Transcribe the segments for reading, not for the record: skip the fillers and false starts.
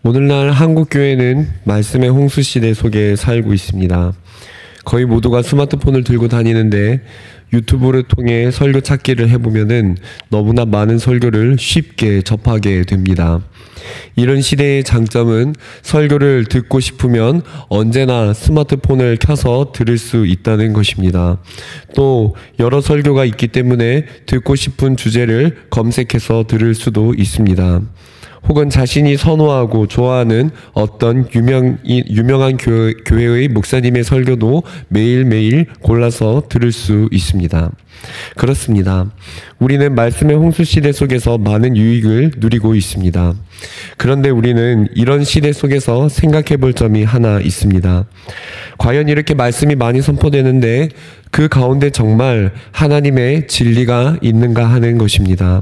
오늘날 한국교회는 말씀의 홍수시대 속에 살고 있습니다. 거의 모두가 스마트폰을 들고 다니는데 유튜브를 통해 설교 찾기를 해보면은 너무나 많은 설교를 쉽게 접하게 됩니다. 이런 시대의 장점은 설교를 듣고 싶으면 언제나 스마트폰을 켜서 들을 수 있다는 것입니다. 또 여러 설교가 있기 때문에 듣고 싶은 주제를 검색해서 들을 수도 있습니다. 혹은 자신이 선호하고 좋아하는 어떤 유명한 교회의 목사님의 설교도 매일매일 골라서 들을 수 있습니다. 그렇습니다. 우리는 말씀의 홍수시대 속에서 많은 유익을 누리고 있습니다. 그런데 우리는 이런 시대 속에서 생각해 볼 점이 하나 있습니다. 과연 이렇게 말씀이 많이 선포되는데 그 가운데 정말 하나님의 진리가 있는가 하는 것입니다.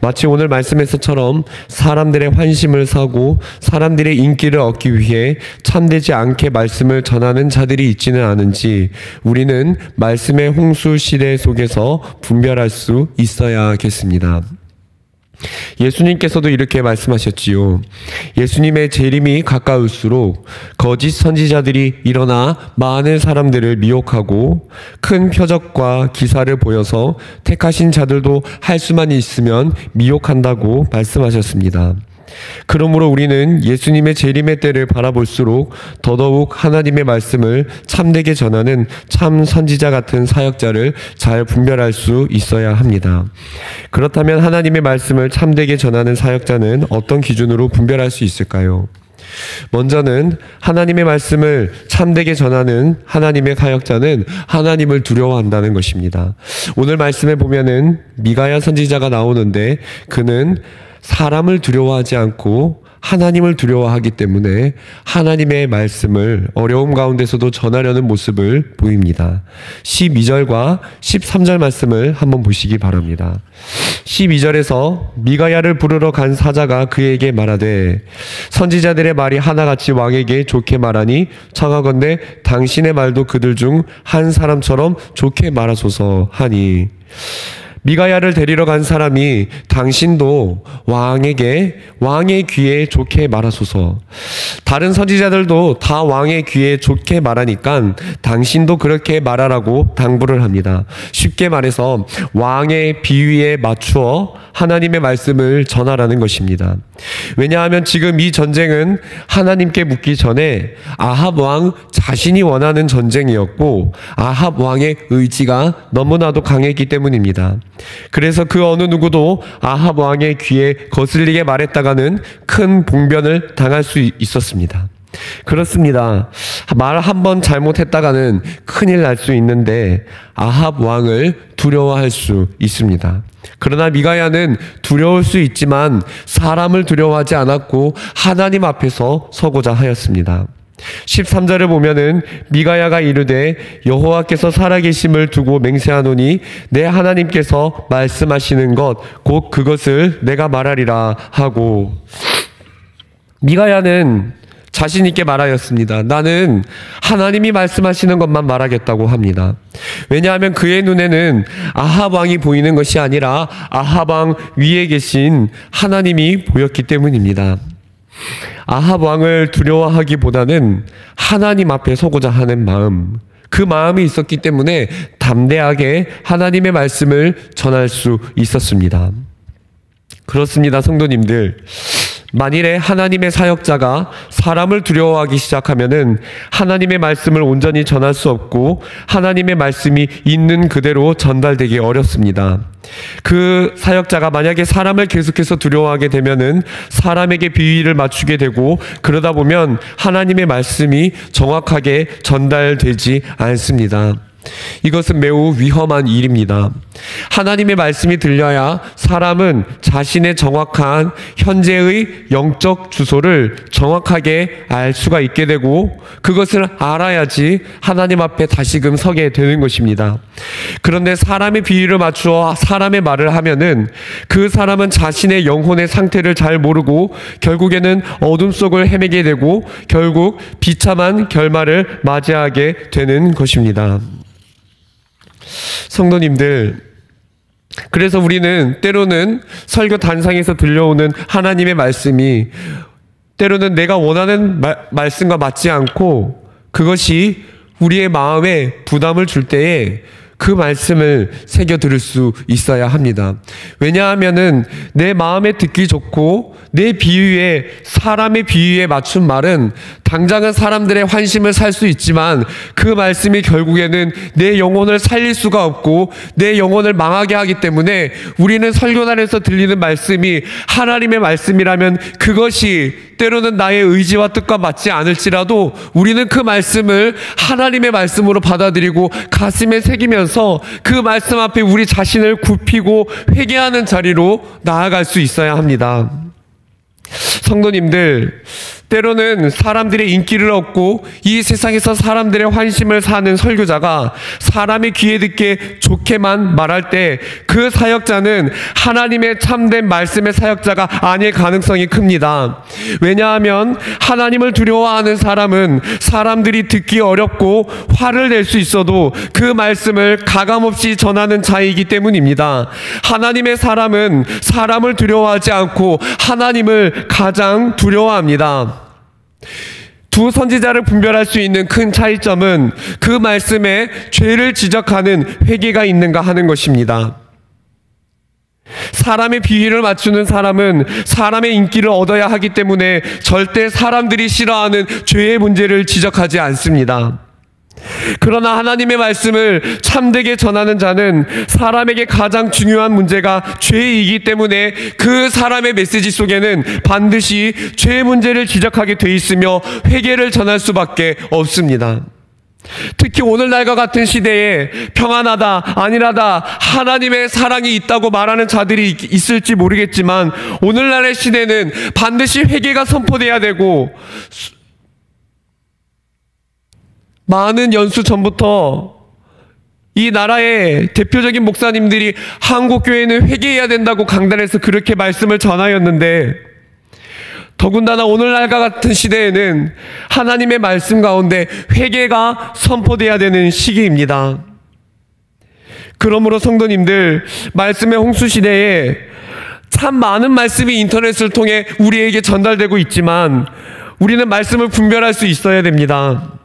마치 오늘 말씀에서처럼 사람들의 환심을 사고 사람들의 인기를 얻기 위해 참되지 않게 말씀을 전하는 자들이 있지는 않은지 우리는 말씀의 홍수 시대 속에서 분별할 수 있어야겠습니다. 예수님께서도 이렇게 말씀하셨지요. 예수님의 재림이 가까울수록 거짓 선지자들이 일어나 많은 사람들을 미혹하고 큰 표적과 기사를 보여서 택하신 자들도 할 수만 있으면 미혹한다고 말씀하셨습니다. 그러므로 우리는 예수님의 재림의 때를 바라볼수록 더더욱 하나님의 말씀을 참되게 전하는 참 선지자 같은 사역자를 잘 분별할 수 있어야 합니다. 그렇다면 하나님의 말씀을 참되게 전하는 사역자는 어떤 기준으로 분별할 수 있을까요? 먼저는 하나님의 말씀을 참되게 전하는 하나님의 사역자는 하나님을 두려워한다는 것입니다. 오늘 말씀에 보면은 미가야 선지자가 나오는데 그는 사람을 두려워하지 않고 하나님을 두려워하기 때문에 하나님의 말씀을 어려움 가운데서도 전하려는 모습을 보입니다. 12절과 13절 말씀을 한번 보시기 바랍니다. 12절에서 미가야를 부르러 간 사자가 그에게 말하되 선지자들의 말이 하나같이 왕에게 좋게 말하니 청하건대 당신의 말도 그들 중 한 사람처럼 좋게 말하소서 하니 미가야를 데리러 간 사람이 당신도 왕의 귀에 좋게 말하소서. 다른 선지자들도 다 왕의 귀에 좋게 말하니까 당신도 그렇게 말하라고 당부를 합니다. 쉽게 말해서 왕의 비위에 맞추어 하나님의 말씀을 전하라는 것입니다. 왜냐하면 지금 이 전쟁은 하나님께 묻기 전에 아합 왕 자신이 원하는 전쟁이었고 아합 왕의 의지가 너무나도 강했기 때문입니다. 그래서 그 어느 누구도 아합 왕의 귀에 거슬리게 말했다가는 큰 봉변을 당할 수 있었습니다. 그렇습니다. 말 한 번 잘못했다가는 큰일 날 수 있는데 아합 왕을 두려워할 수 있습니다. 그러나 미가야는 두려울 수 있지만 사람을 두려워하지 않았고 하나님 앞에서 서고자 하였습니다. 13절을 보면은 미가야가 이르되 여호와께서 살아계심을 두고 맹세하노니 내 하나님께서 말씀하시는 것 곧 그것을 내가 말하리라 하고 미가야는 자신 있게 말하였습니다. 나는 하나님이 말씀하시는 것만 말하겠다고 합니다. 왜냐하면 그의 눈에는 아합 왕이 보이는 것이 아니라 아합 왕 위에 계신 하나님이 보였기 때문입니다. 아합 왕을 두려워하기보다는 하나님 앞에 서고자 하는 마음, 그 마음이 있었기 때문에 담대하게 하나님의 말씀을 전할 수 있었습니다. 그렇습니다, 성도님들. 만일에 하나님의 사역자가 사람을 두려워하기 시작하면은 하나님의 말씀을 온전히 전할 수 없고 하나님의 말씀이 있는 그대로 전달되기 어렵습니다. 그 사역자가 만약에 사람을 계속해서 두려워하게 되면은 사람에게 비위를 맞추게 되고 그러다 보면 하나님의 말씀이 정확하게 전달되지 않습니다. 이것은 매우 위험한 일입니다. 하나님의 말씀이 들려야 사람은 자신의 정확한 현재의 영적 주소를 정확하게 알 수가 있게 되고 그것을 알아야지 하나님 앞에 다시금 서게 되는 것입니다. 그런데 사람의 비위를 맞추어 사람의 말을 하면은 그 사람은 자신의 영혼의 상태를 잘 모르고 결국에는 어둠 속을 헤매게 되고 결국 비참한 결말을 맞이하게 되는 것입니다. 성도님들, 그래서 우리는 때로는 설교 단상에서 들려오는 하나님의 말씀이 때로는 내가 원하는 말씀과 맞지 않고 그것이 우리의 마음에 부담을 줄 때에 그 말씀을 새겨 들을 수 있어야 합니다. 왜냐하면은 내 마음에 듣기 좋고 내 비유에, 사람의 비유에 맞춘 말은 당장은 사람들의 환심을 살 수 있지만 그 말씀이 결국에는 내 영혼을 살릴 수가 없고 내 영혼을 망하게 하기 때문에 우리는 설교단에서 들리는 말씀이 하나님의 말씀이라면 그것이 때로는 나의 의지와 뜻과 맞지 않을지라도 우리는 그 말씀을 하나님의 말씀으로 받아들이고 가슴에 새기면서 그 말씀 앞에 우리 자신을 굽히고 회개하는 자리로 나아갈 수 있어야 합니다. 성도님들, 때로는 사람들의 인기를 얻고 이 세상에서 사람들의 환심을 사는 설교자가 사람의 귀에 듣게 좋게만 말할 때 그 사역자는 하나님의 참된 말씀의 사역자가 아닐 가능성이 큽니다. 왜냐하면 하나님을 두려워하는 사람은 사람들이 듣기 어렵고 화를 낼 수 있어도 그 말씀을 가감없이 전하는 자이기 때문입니다. 하나님의 사람은 사람을 두려워하지 않고 하나님을 가장 두려워합니다. 두 선지자를 분별할 수 있는 큰 차이점은 그 말씀에 죄를 지적하는 회개가 있는가 하는 것입니다. 사람의 비위를 맞추는 사람은 사람의 인기를 얻어야 하기 때문에 절대 사람들이 싫어하는 죄의 문제를 지적하지 않습니다. 그러나 하나님의 말씀을 참되게 전하는 자는 사람에게 가장 중요한 문제가 죄이기 때문에 그 사람의 메시지 속에는 반드시 죄의 문제를 지적하게 돼 있으며 회개를 전할 수밖에 없습니다. 특히 오늘날과 같은 시대에 평안하다, 안일하다, 하나님의 사랑이 있다고 말하는 자들이 있을지 모르겠지만 오늘날의 시대는 반드시 회개가 선포돼야 되고 많은 연수 전부터 이 나라의 대표적인 목사님들이 한국교회는 회개해야 된다고 강단에서 그렇게 말씀을 전하였는데 더군다나 오늘날과 같은 시대에는 하나님의 말씀 가운데 회개가 선포돼야 되는 시기입니다. 그러므로 성도님들, 말씀의 홍수시대에 참 많은 말씀이 인터넷을 통해 우리에게 전달되고 있지만 우리는 말씀을 분별할 수 있어야 됩니다.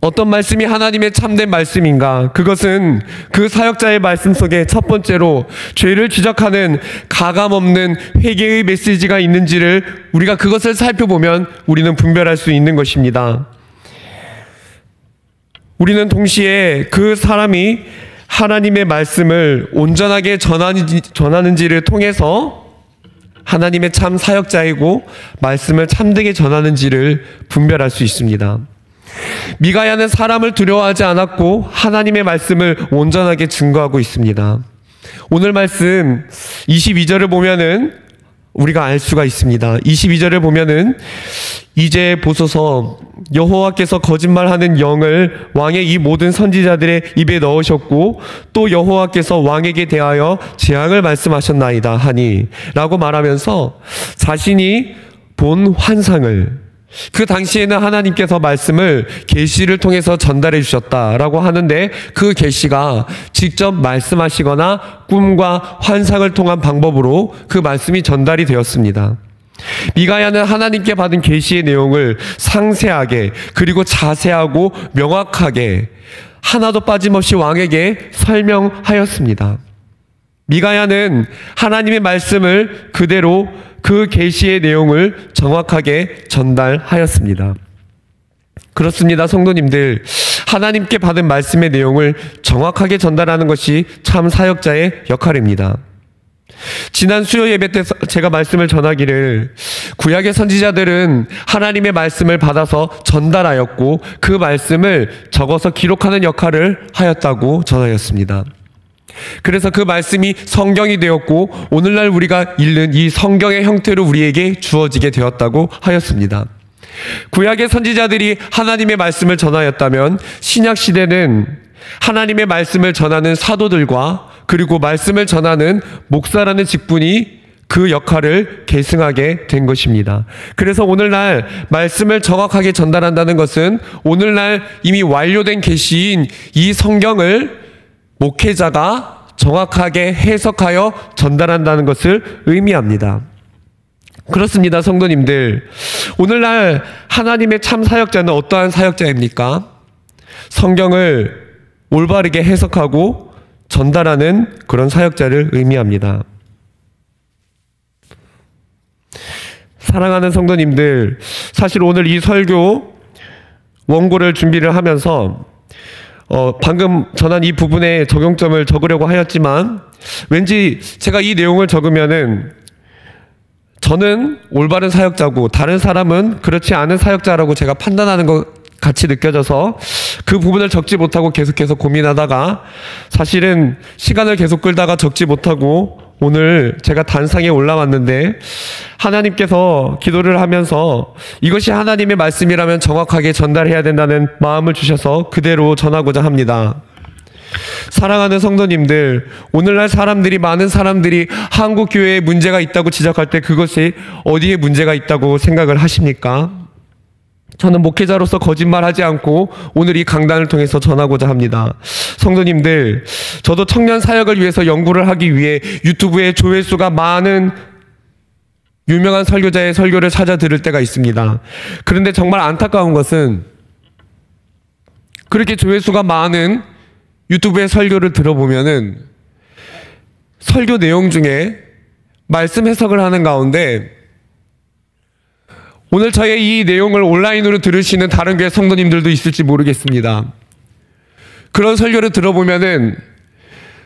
어떤 말씀이 하나님의 참된 말씀인가? 그것은 그 사역자의 말씀 속에 첫 번째로 죄를 지적하는 가감없는 회개의 메시지가 있는지를 우리가 그것을 살펴보면 우리는 분별할 수 있는 것입니다. 우리는 동시에 그 사람이 하나님의 말씀을 온전하게 전하는지를 통해서 하나님의 참 사역자이고 말씀을 참되게 전하는지를 분별할 수 있습니다. 미가야는 사람을 두려워하지 않았고 하나님의 말씀을 온전하게 증거하고 있습니다. 오늘 말씀 22절을 보면은 우리가 알 수가 있습니다. 22절을 보면은 이제 보소서 여호와께서 거짓말하는 영을 왕의 이 모든 선지자들의 입에 넣으셨고 또 여호와께서 왕에게 대하여 재앙을 말씀하셨나이다 하니 라고 말하면서 자신이 본 환상을, 그 당시에는 하나님께서 말씀을 계시를 통해서 전달해 주셨다라고 하는데 그 계시가 직접 말씀하시거나 꿈과 환상을 통한 방법으로 그 말씀이 전달이 되었습니다. 미가야는 하나님께 받은 계시의 내용을 상세하게 그리고 자세하고 명확하게 하나도 빠짐없이 왕에게 설명하였습니다. 미가야는 하나님의 말씀을 그대로 그 계시의 내용을 정확하게 전달하였습니다. 그렇습니다, 성도님들. 하나님께 받은 말씀의 내용을 정확하게 전달하는 것이 참 사역자의 역할입니다. 지난 수요 예배 때 제가 말씀을 전하기를 구약의 선지자들은 하나님의 말씀을 받아서 전달하였고 그 말씀을 적어서 기록하는 역할을 하였다고 전하였습니다. 그래서 그 말씀이 성경이 되었고 오늘날 우리가 읽는 이 성경의 형태로 우리에게 주어지게 되었다고 하였습니다. 구약의 선지자들이 하나님의 말씀을 전하였다면 신약 시대는 하나님의 말씀을 전하는 사도들과 그리고 말씀을 전하는 목사라는 직분이 그 역할을 계승하게 된 것입니다. 그래서 오늘날 말씀을 정확하게 전달한다는 것은 오늘날 이미 완료된 계시인 이 성경을 목회자가 정확하게 해석하여 전달한다는 것을 의미합니다. 그렇습니다, 성도님들. 오늘날 하나님의 참 사역자는 어떠한 사역자입니까? 성경을 올바르게 해석하고 전달하는 그런 사역자를 의미합니다. 사랑하는 성도님들, 사실 오늘 이 설교 원고를 준비를 하면서 방금 전한 이 부분에 적용점을 적으려고 하였지만 왠지 제가 이 내용을 적으면은 저는 올바른 사역자고 다른 사람은 그렇지 않은 사역자라고 제가 판단하는 것 같이 느껴져서 그 부분을 적지 못하고 계속해서 고민하다가 사실은 시간을 계속 끌다가 적지 못하고 오늘 제가 단상에 올라왔는데 하나님께서 기도를 하면서 이것이 하나님의 말씀이라면 정확하게 전달해야 된다는 마음을 주셔서 그대로 전하고자 합니다. 사랑하는 성도님들, 오늘날 많은 사람들이 한국 교회에 문제가 있다고 지적할 때 그것이 어디에 문제가 있다고 생각을 하십니까? 저는 목회자로서 거짓말하지 않고 오늘 이 강단을 통해서 전하고자 합니다. 성도님들, 저도 청년 사역을 위해서 연구를 하기 위해 유튜브에 조회수가 많은 유명한 설교자의 설교를 찾아 들을 때가 있습니다. 그런데 정말 안타까운 것은 그렇게 조회수가 많은 유튜브의 설교를 들어보면은 설교 내용 중에 말씀 해석을 하는 가운데 오늘 저의 이 내용을 온라인으로 들으시는 다른 교회 성도님들도 있을지 모르겠습니다. 그런 설교를 들어보면은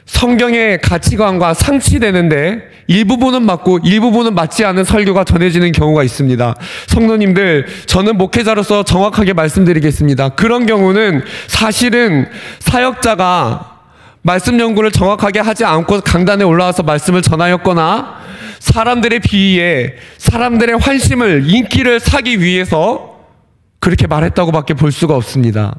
성경의 가치관과 상치되는데 일부분은 맞고 일부분은 맞지 않은 설교가 전해지는 경우가 있습니다. 성도님들, 저는 목회자로서 정확하게 말씀드리겠습니다. 그런 경우는 사실은 사역자가 말씀 연구를 정확하게 하지 않고 강단에 올라와서 말씀을 전하였거나 사람들의 비위에 사람들의 환심을, 인기를 사기 위해서 그렇게 말했다고밖에 볼 수가 없습니다.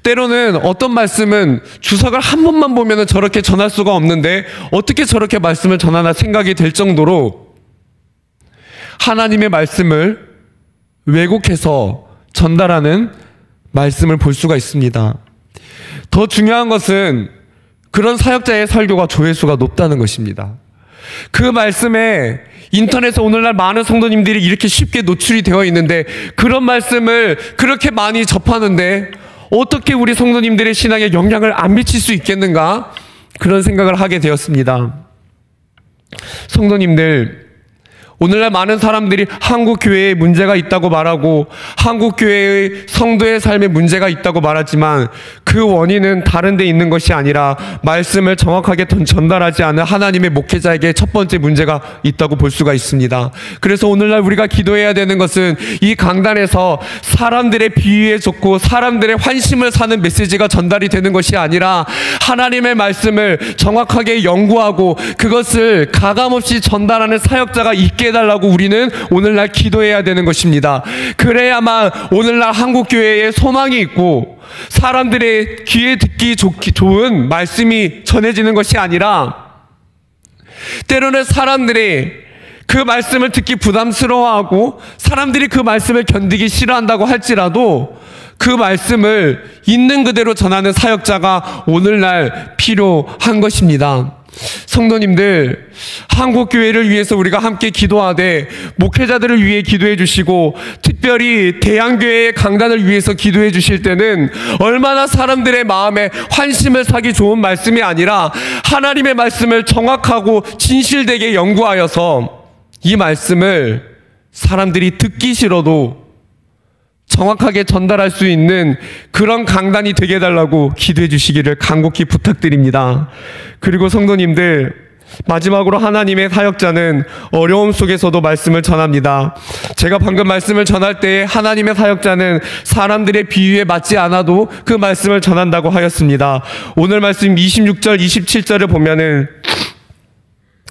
때로는 어떤 말씀은 주석을 한 번만 보면 저렇게 전할 수가 없는데 어떻게 저렇게 말씀을 전하나 생각이 될 정도로 하나님의 말씀을 왜곡해서 전달하는 말씀을 볼 수가 있습니다. 더 중요한 것은 그런 사역자의 설교가 조회수가 높다는 것입니다. 그 말씀에 인터넷에 오늘날 많은 성도님들이 이렇게 쉽게 노출이 되어 있는데 그런 말씀을 그렇게 많이 접하는데 어떻게 우리 성도님들의 신앙에 영향을 안 미칠 수 있겠는가? 그런 생각을 하게 되었습니다. 성도님들, 오늘날 많은 사람들이 한국 교회에 문제가 있다고 말하고 한국 교회의 성도의 삶에 문제가 있다고 말하지만 그 원인은 다른 데 있는 것이 아니라 말씀을 정확하게 전달하지 않은 하나님의 목회자에게 첫 번째 문제가 있다고 볼 수가 있습니다. 그래서 오늘날 우리가 기도해야 되는 것은 이 강단에서 사람들의 비위에 좋고 사람들의 환심을 사는 메시지가 전달이 되는 것이 아니라 하나님의 말씀을 정확하게 연구하고 그것을 가감없이 전달하는 사역자가 있게 해달라고 우리는 오늘날 기도해야 되는 것입니다. 그래야만 오늘날 한국교회에 소망이 있고 사람들의 귀에 듣기 좋은 말씀이 전해지는 것이 아니라 때로는 사람들이 그 말씀을 듣기 부담스러워하고 사람들이 그 말씀을 견디기 싫어한다고 할지라도 그 말씀을 있는 그대로 전하는 사역자가 오늘날 필요한 것입니다. 성도님들, 한국교회를 위해서 우리가 함께 기도하되 목회자들을 위해 기도해 주시고 특별히 대양교회의 강단을 위해서 기도해 주실 때는 얼마나 사람들의 마음에 환심을 사기 좋은 말씀이 아니라 하나님의 말씀을 정확하고 진실되게 연구하여서 이 말씀을 사람들이 듣기 싫어도 정확하게 전달할 수 있는 그런 강단이 되게 해달라고 기도해 주시기를 간곡히 부탁드립니다. 그리고 성도님들, 마지막으로 하나님의 사역자는 어려움 속에서도 말씀을 전합니다. 제가 방금 말씀을 전할 때 하나님의 사역자는 사람들의 비유에 맞지 않아도 그 말씀을 전한다고 하였습니다. 오늘 말씀 26절, 27절을 보면은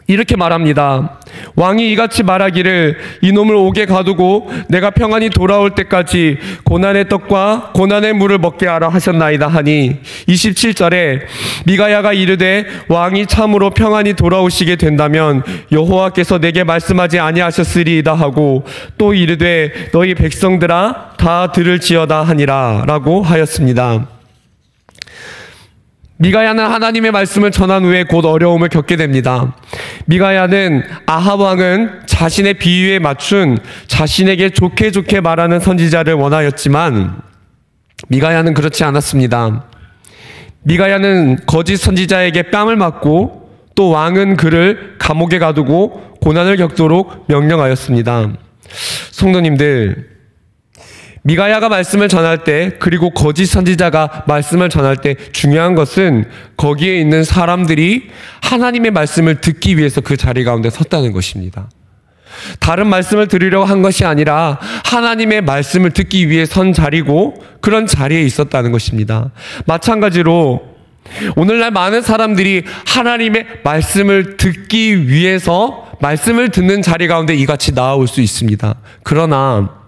이렇게 말합니다. 왕이 이같이 말하기를 이놈을 옥에 가두고 내가 평안히 돌아올 때까지 고난의 떡과 고난의 물을 먹게 하라 하셨나이다 하니 27절에 미가야가 이르되 왕이 참으로 평안히 돌아오시게 된다면 여호와께서 내게 말씀하지 아니하셨으리이다 하고 또 이르되 너희 백성들아 다 들을지어다 하니라 라고 하였습니다. 미가야는 하나님의 말씀을 전한 후에 곧 어려움을 겪게 됩니다. 미가야는 아합 왕은 자신의 비유에 맞춘 자신에게 좋게 말하는 선지자를 원하였지만 미가야는 그렇지 않았습니다. 미가야는 거짓 선지자에게 뺨을 맞고 또 왕은 그를 감옥에 가두고 고난을 겪도록 명령하였습니다. 성도님들, 미가야가 말씀을 전할 때, 그리고 거짓 선지자가 말씀을 전할 때 중요한 것은 거기에 있는 사람들이 하나님의 말씀을 듣기 위해서 그 자리 가운데 섰다는 것입니다. 다른 말씀을 들으려고 한 것이 아니라 하나님의 말씀을 듣기 위해 선 자리고 그런 자리에 있었다는 것입니다. 마찬가지로 오늘날 많은 사람들이 하나님의 말씀을 듣기 위해서 말씀을 듣는 자리 가운데 이같이 나아올 수 있습니다. 그러나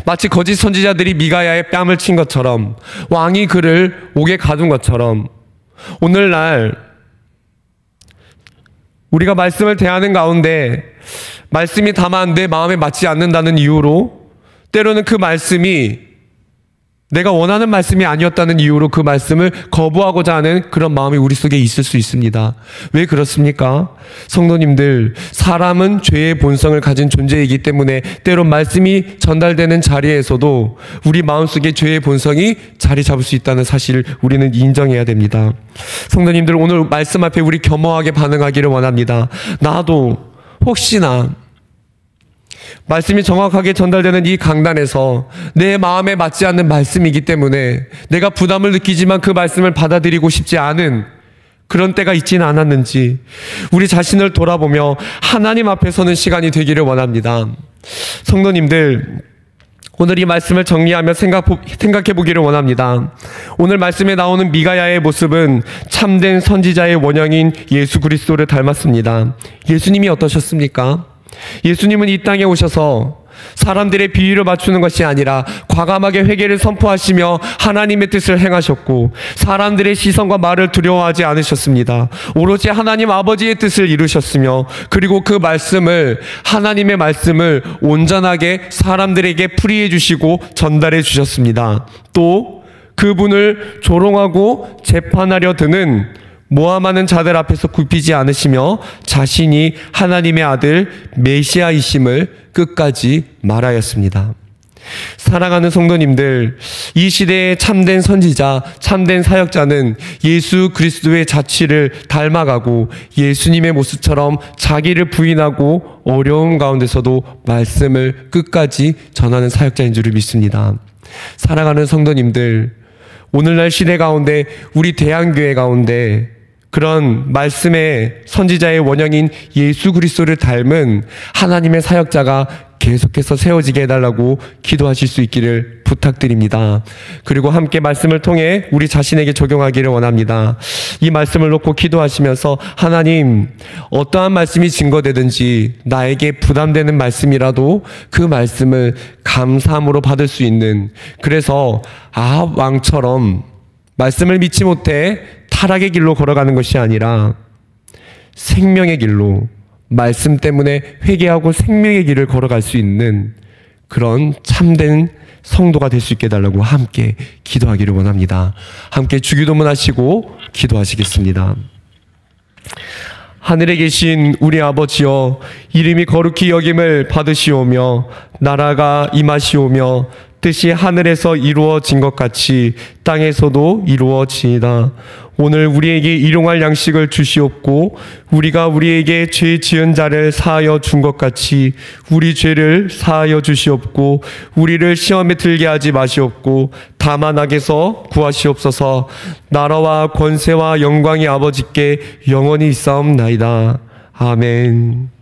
마치 거짓 선지자들이 미가야의 뺨을 친 것처럼, 왕이 그를 옥에 가둔 것처럼, 오늘날 우리가 말씀을 대하는 가운데 말씀이 다만 내 마음에 맞지 않는다는 이유로, 때로는 그 말씀이 내가 원하는 말씀이 아니었다는 이유로 그 말씀을 거부하고자 하는 그런 마음이 우리 속에 있을 수 있습니다. 왜 그렇습니까? 성도님들, 사람은 죄의 본성을 가진 존재이기 때문에 때론 말씀이 전달되는 자리에서도 우리 마음속에 죄의 본성이 자리 잡을 수 있다는 사실을 우리는 인정해야 됩니다. 성도님들, 오늘 말씀 앞에 우리 겸허하게 반응하기를 원합니다. 나도 혹시나 말씀이 정확하게 전달되는 이 강단에서 내 마음에 맞지 않는 말씀이기 때문에 내가 부담을 느끼지만 그 말씀을 받아들이고 싶지 않은 그런 때가 있지는 않았는지 우리 자신을 돌아보며 하나님 앞에 서는 시간이 되기를 원합니다. 성도님들, 오늘 이 말씀을 정리하며 생각해 보기를 원합니다. 오늘 말씀에 나오는 미가야의 모습은 참된 선지자의 원형인 예수 그리스도를 닮았습니다. 예수님이 어떠셨습니까? 예수님은 이 땅에 오셔서 사람들의 비위를 맞추는 것이 아니라 과감하게 회개를 선포하시며 하나님의 뜻을 행하셨고 사람들의 시선과 말을 두려워하지 않으셨습니다. 오로지 하나님 아버지의 뜻을 이루셨으며 그리고 그 말씀을, 하나님의 말씀을 온전하게 사람들에게 풀이해 주시고 전달해 주셨습니다. 또 그분을 조롱하고 재판하려 드는 모함하는 자들 앞에서 굽히지 않으시며 자신이 하나님의 아들 메시아이심을 끝까지 말하였습니다. 사랑하는 성도님들, 이 시대의 참된 선지자, 참된 사역자는 예수 그리스도의 자취를 닮아가고 예수님의 모습처럼 자기를 부인하고 어려움 가운데서도 말씀을 끝까지 전하는 사역자인 줄을 믿습니다. 사랑하는 성도님들, 오늘날 시대 가운데 우리 대한교회 가운데 그런 말씀의 선지자의 원형인 예수 그리스도를 닮은 하나님의 사역자가 계속해서 세워지게 해달라고 기도하실 수 있기를 부탁드립니다. 그리고 함께 말씀을 통해 우리 자신에게 적용하기를 원합니다. 이 말씀을 놓고 기도하시면서 하나님, 어떠한 말씀이 증거되든지 나에게 부담되는 말씀이라도 그 말씀을 감사함으로 받을 수 있는, 그래서 아합 왕처럼 말씀을 믿지 못해 타락의 길로 걸어가는 것이 아니라 생명의 길로, 말씀 때문에 회개하고 생명의 길을 걸어갈 수 있는 그런 참된 성도가 될 수 있게 해달라고 함께 기도하기를 원합니다. 함께 주기도문 하시고 기도하시겠습니다. 하늘에 계신 우리 아버지여, 이름이 거룩히 여김을 받으시오며 나라가 임하시오며 뜻이 하늘에서 이루어진 것 같이 땅에서도 이루어지이다. 오늘 우리에게 일용할 양식을 주시옵고 우리가 우리에게 죄 지은 자를 사하여 준 것 같이 우리 죄를 사하여 주시옵고 우리를 시험에 들게 하지 마시옵고 다만 악에서 구하시옵소서. 나라와 권세와 영광이 아버지께 영원히 있사옵나이다. 아멘.